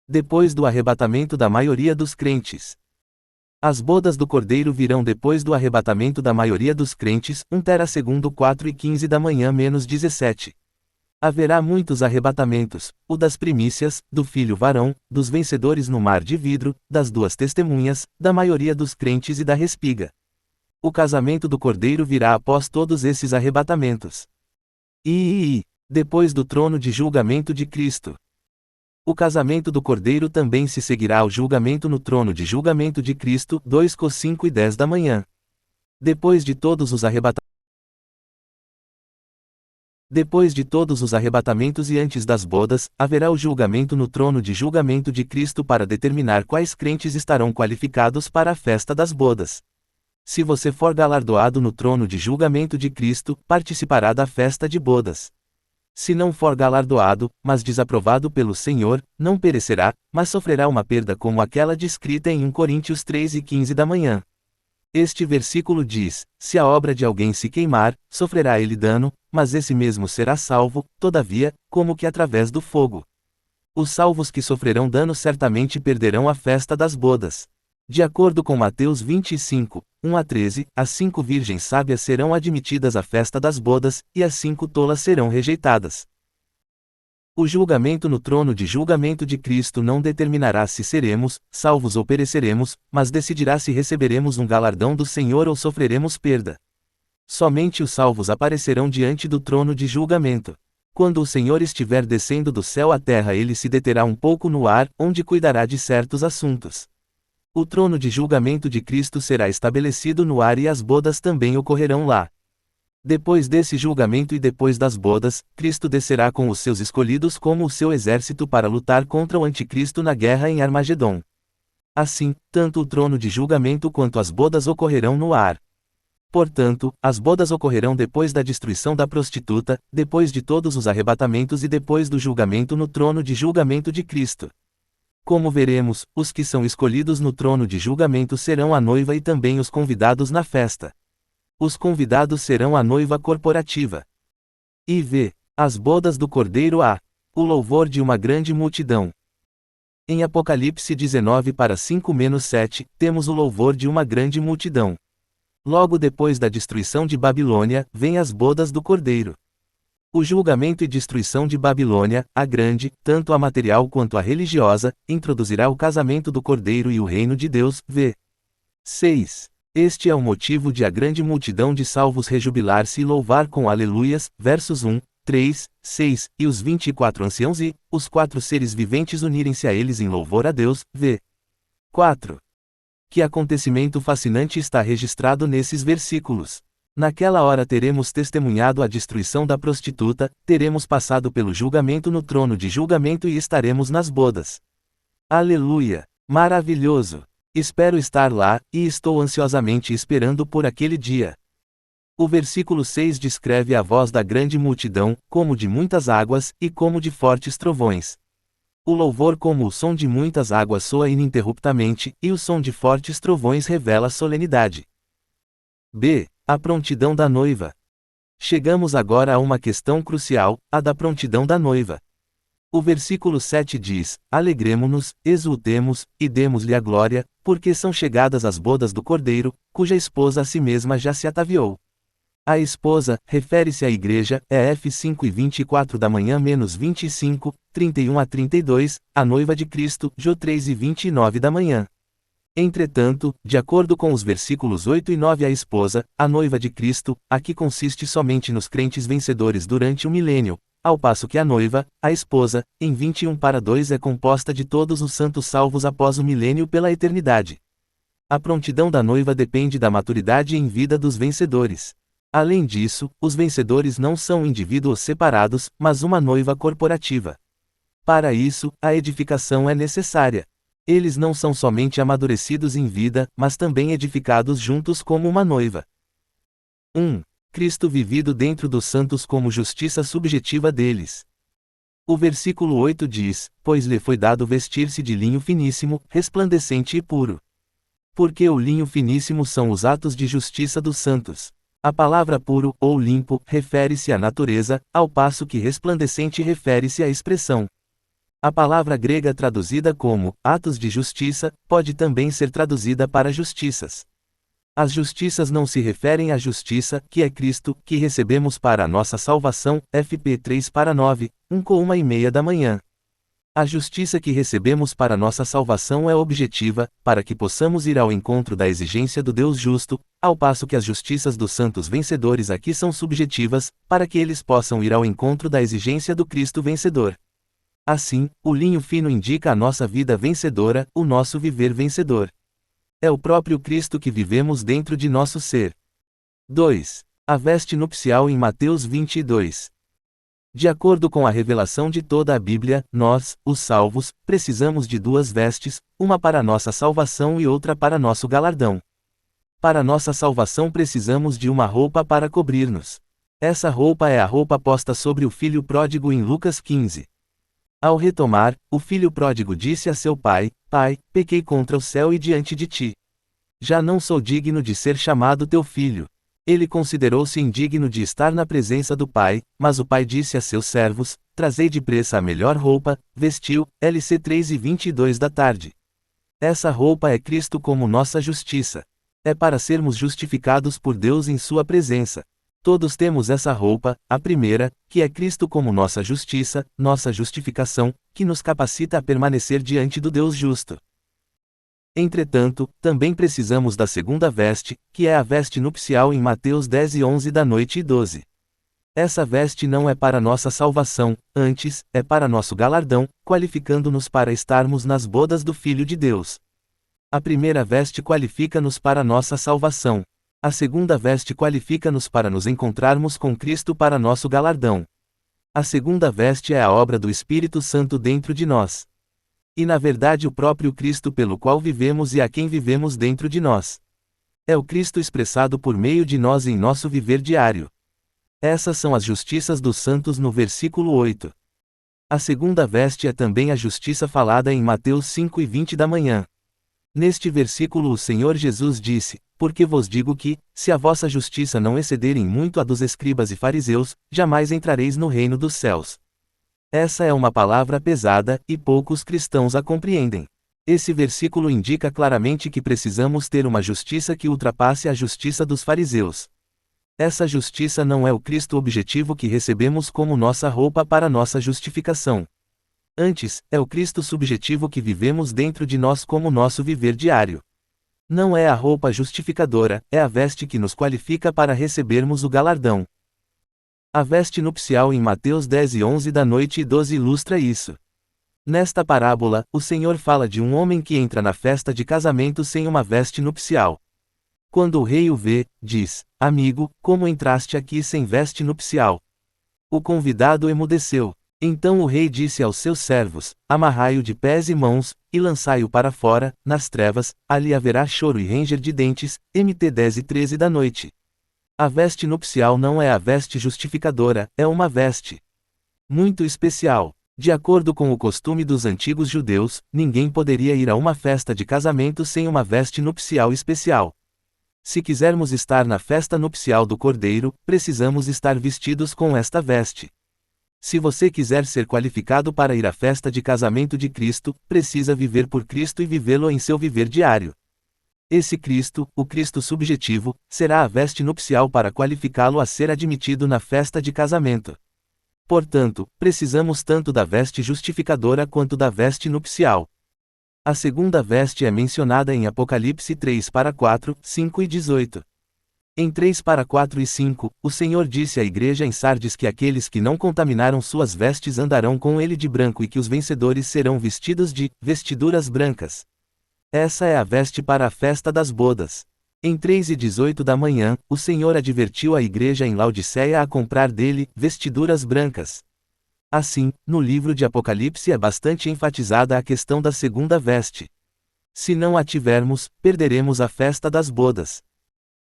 Depois do arrebatamento da maioria dos crentes. As bodas do Cordeiro virão depois do arrebatamento da maioria dos crentes, 1 segundo 4:15 da manhã menos 17. Haverá muitos arrebatamentos, o das primícias, do filho varão, dos vencedores no mar de vidro, das duas testemunhas, da maioria dos crentes e da respiga. O casamento do Cordeiro virá após todos esses arrebatamentos. Depois do trono de julgamento de Cristo. O casamento do Cordeiro também se seguirá ao julgamento no trono de julgamento de Cristo, 2 Cor 5:10 da manhã. Depois de todos os arrebatamentos e antes das bodas, haverá o julgamento no trono de julgamento de Cristo para determinar quais crentes estarão qualificados para a festa das bodas. Se você for galardoado no trono de julgamento de Cristo, participará da festa de bodas. Se não for galardoado, mas desaprovado pelo Senhor, não perecerá, mas sofrerá uma perda como aquela descrita em 1 Coríntios 3:15 da manhã. Este versículo diz: se a obra de alguém se queimar, sofrerá ele dano, mas esse mesmo será salvo, todavia, como que através do fogo. Os salvos que sofrerão dano certamente perderão a festa das bodas. De acordo com Mateus 25, 1-13, as 5 virgens sábias serão admitidas à festa das bodas, e as 5 tolas serão rejeitadas. O julgamento no trono de julgamento de Cristo não determinará se seremos salvos ou pereceremos, mas decidirá se receberemos um galardão do Senhor ou sofreremos perda. Somente os salvos aparecerão diante do trono de julgamento. Quando o Senhor estiver descendo do céu à terra, ele se deterá um pouco no ar, onde cuidará de certos assuntos. O trono de julgamento de Cristo será estabelecido no ar e as bodas também ocorrerão lá. Depois desse julgamento e depois das bodas, Cristo descerá com os seus escolhidos como o seu exército para lutar contra o anticristo na guerra em Armagedon. Assim, tanto o trono de julgamento quanto as bodas ocorrerão no ar. Portanto, as bodas ocorrerão depois da destruição da prostituta, depois de todos os arrebatamentos e depois do julgamento no trono de julgamento de Cristo. Como veremos, os que são escolhidos no trono de julgamento serão a noiva e também os convidados na festa. Os convidados serão a noiva corporativa. As bodas do Cordeiro o louvor de uma grande multidão. Em Apocalipse 19:5-7, temos o louvor de uma grande multidão. Logo depois da destruição de Babilônia, vêm as bodas do Cordeiro. O julgamento e destruição de Babilônia, a grande, tanto a material quanto a religiosa, introduzirá o casamento do Cordeiro e o reino de Deus, v. 6. Este é o motivo de a grande multidão de salvos rejubilar-se e louvar com aleluias, versos 1, 3, 6, e os 24 anciãos e, os 4 seres viventes unirem-se a eles em louvor a Deus, v. 4. Que acontecimento fascinante está registrado nesses versículos. Naquela hora teremos testemunhado a destruição da prostituta, teremos passado pelo julgamento no trono de julgamento e estaremos nas bodas. Aleluia! Maravilhoso! Espero estar lá, e estou ansiosamente esperando por aquele dia. O versículo 6 descreve a voz da grande multidão, como de muitas águas, e como de fortes trovões. O louvor como o som de muitas águas soa ininterruptamente, e o som de fortes trovões revela solenidade. A prontidão da noiva. Chegamos agora a uma questão crucial, a da prontidão da noiva. O versículo 7 diz: alegremo-nos, exultemos, e demos-lhe a glória, porque são chegadas as bodas do Cordeiro, cuja esposa a si mesma já se ataviou. A esposa, refere-se à igreja, é F 5:24 da manhã menos 25, 31-32, a noiva de Cristo, J 3:29 da manhã. Entretanto, de acordo com os versículos 8 e 9, a esposa, a noiva de Cristo, aqui consiste somente nos crentes vencedores durante o milênio, ao passo que a noiva, a esposa, em 21:2 é composta de todos os santos salvos após o milênio pela eternidade. A prontidão da noiva depende da maturidade em vida dos vencedores. Além disso, os vencedores não são indivíduos separados, mas uma noiva corporativa. Para isso, a edificação é necessária. Eles não são somente amadurecidos em vida, mas também edificados juntos como uma noiva. 1. Cristo vivido dentro dos santos como justiça subjetiva deles. O versículo 8 diz: pois lhe foi dado vestir-se de linho finíssimo, resplandecente e puro. Porque o linho finíssimo são os atos de justiça dos santos. A palavra puro, ou limpo, refere-se à natureza, ao passo que resplandecente refere-se à expressão. A palavra grega traduzida como atos de justiça pode também ser traduzida para justiças. As justiças não se referem à justiça, que é Cristo, que recebemos para a nossa salvação, FP 3:9, 1:30 da manhã. A justiça que recebemos para nossa salvação é objetiva, para que possamos ir ao encontro da exigência do Deus justo, ao passo que as justiças dos santos vencedores aqui são subjetivas, para que eles possam ir ao encontro da exigência do Cristo vencedor. Assim, o linho fino indica a nossa vida vencedora, o nosso viver vencedor. É o próprio Cristo que vivemos dentro de nosso ser. 2. A veste nupcial em Mateus 22. De acordo com a revelação de toda a Bíblia, nós, os salvos, precisamos de duas vestes, uma para nossa salvação e outra para nosso galardão. Para nossa salvação precisamos de uma roupa para cobrir-nos. Essa roupa é a roupa posta sobre o filho pródigo em Lucas 15. Ao retomar, o filho pródigo disse a seu pai: Pai, pequei contra o céu e diante de ti. Já não sou digno de ser chamado teu filho. Ele considerou-se indigno de estar na presença do pai, mas o pai disse a seus servos: Trazei depressa a melhor roupa, vestiu, LC 3:22 da tarde. Essa roupa é Cristo como nossa justiça. É para sermos justificados por Deus em sua presença. Todos temos essa roupa, a primeira, que é Cristo como nossa justiça, nossa justificação, que nos capacita a permanecer diante do Deus justo. Entretanto, também precisamos da segunda veste, que é a veste nupcial em Mateus 10:11 da noite e 12. Essa veste não é para nossa salvação, antes, é para nosso galardão, qualificando-nos para estarmos nas bodas do Filho de Deus. A primeira veste qualifica-nos para nossa salvação. A segunda veste qualifica-nos para nos encontrarmos com Cristo para nosso galardão. A segunda veste é a obra do Espírito Santo dentro de nós. E na verdade o próprio Cristo pelo qual vivemos e a quem vivemos dentro de nós. É o Cristo expressado por meio de nós em nosso viver diário. Essas são as justiças dos santos no versículo 8. A segunda veste é também a justiça falada em Mateus 5:20 da manhã. Neste versículo o Senhor Jesus disse: Porque vos digo que, se a vossa justiça não exceder em muito a dos escribas e fariseus, jamais entrareis no reino dos céus. Essa é uma palavra pesada, e poucos cristãos a compreendem. Esse versículo indica claramente que precisamos ter uma justiça que ultrapasse a justiça dos fariseus. Essa justiça não é o Cristo objetivo que recebemos como nossa roupa para nossa justificação. Antes, é o Cristo subjetivo que vivemos dentro de nós como nosso viver diário. Não é a roupa justificadora, é a veste que nos qualifica para recebermos o galardão. A veste nupcial em Mateus 10:11 da noite e 12 ilustra isso. Nesta parábola, o Senhor fala de um homem que entra na festa de casamento sem uma veste nupcial. Quando o rei o vê, diz: Amigo, como entraste aqui sem veste nupcial? O convidado emudeceu. Então o rei disse aos seus servos: Amarrai-o de pés e mãos, e lançai-o para fora, nas trevas, ali haverá choro e ranger de dentes. MT 10:13 da noite. A veste nupcial não é a veste justificadora, é uma veste muito especial. De acordo com o costume dos antigos judeus, ninguém poderia ir a uma festa de casamento sem uma veste nupcial especial. Se quisermos estar na festa nupcial do Cordeiro, precisamos estar vestidos com esta veste. Se você quiser ser qualificado para ir à festa de casamento de Cristo, precisa viver por Cristo e vivê-lo em seu viver diário. Esse Cristo, o Cristo subjetivo, será a veste nupcial para qualificá-lo a ser admitido na festa de casamento. Portanto, precisamos tanto da veste justificadora quanto da veste nupcial. A segunda veste é mencionada em Apocalipse 3:4, 5 e 18. Em 3:4 e 5, o Senhor disse à igreja em Sardes que aqueles que não contaminaram suas vestes andarão com ele de branco e que os vencedores serão vestidos de vestiduras brancas. Essa é a veste para a festa das bodas. Em 3:18 da manhã, o Senhor advertiu a igreja em Laodiceia a comprar dele vestiduras brancas. Assim, no livro de Apocalipse é bastante enfatizada a questão da segunda veste. Se não a tivermos, perderemos a festa das bodas.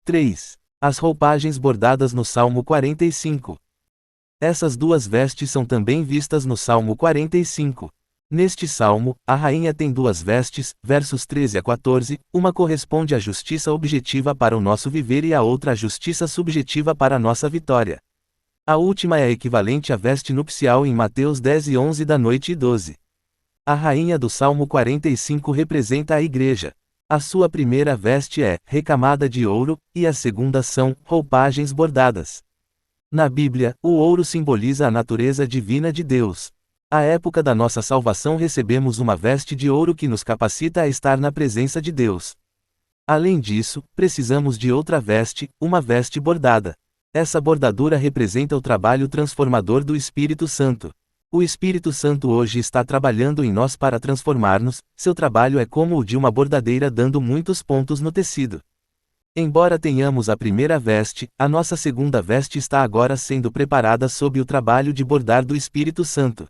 3. As roupagens bordadas no Salmo 45. Essas duas vestes são também vistas no Salmo 45. Neste salmo, a rainha tem duas vestes, versos 13 a 14, uma corresponde à justiça objetiva para o nosso viver e a outra à justiça subjetiva para a nossa vitória. A última é equivalente à veste nupcial em Mateus 10:11 da noite e 12. A rainha do Salmo 45 representa a igreja. A sua primeira veste é recamada de ouro, e a segunda são roupagens bordadas. Na Bíblia, o ouro simboliza a natureza divina de Deus. À época da nossa salvação recebemos uma veste de ouro que nos capacita a estar na presença de Deus. Além disso, precisamos de outra veste, uma veste bordada. Essa bordadura representa o trabalho transformador do Espírito Santo. O Espírito Santo hoje está trabalhando em nós para transformar-nos, seu trabalho é como o de uma bordadeira dando muitos pontos no tecido. Embora tenhamos a primeira veste, a nossa segunda veste está agora sendo preparada sob o trabalho de bordar do Espírito Santo.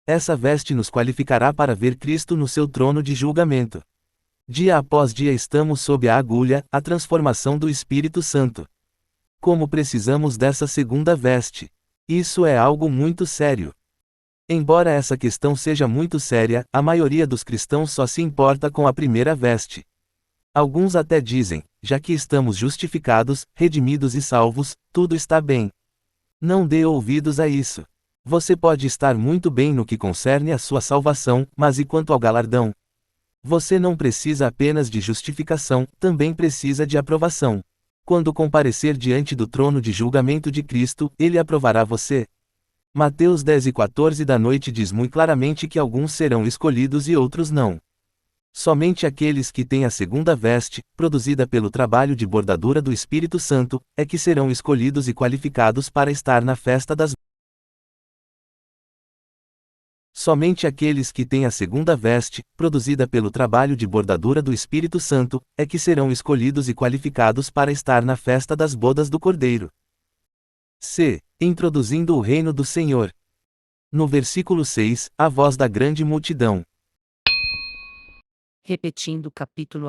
Essa veste nos qualificará para ver Cristo no seu trono de julgamento. Dia após dia estamos sob a agulha, a transformação do Espírito Santo. Como precisamos dessa segunda veste? Isso é algo muito sério. Embora essa questão seja muito séria, a maioria dos cristãos só se importa com a primeira veste. Alguns até dizem, já que estamos justificados, redimidos e salvos, tudo está bem. Não dê ouvidos a isso. Você pode estar muito bem no que concerne à sua salvação, mas e quanto ao galardão? Você não precisa apenas de justificação, também precisa de aprovação. Quando comparecer diante do trono de julgamento de Cristo, ele aprovará você. Mateus 10:14 da noite diz muito claramente que alguns serão escolhidos e outros não. Somente aqueles que têm a segunda veste, produzida pelo trabalho de bordadura do Espírito Santo, é que serão escolhidos e qualificados para estar na festa das Somente aqueles que têm a segunda veste, produzida pelo trabalho de bordadura do Espírito Santo, é que serão escolhidos e qualificados para estar na festa das bodas do Cordeiro. C. Introduzindo o reino do Senhor. No versículo 6, a voz da grande multidão. Repetindo o capítulo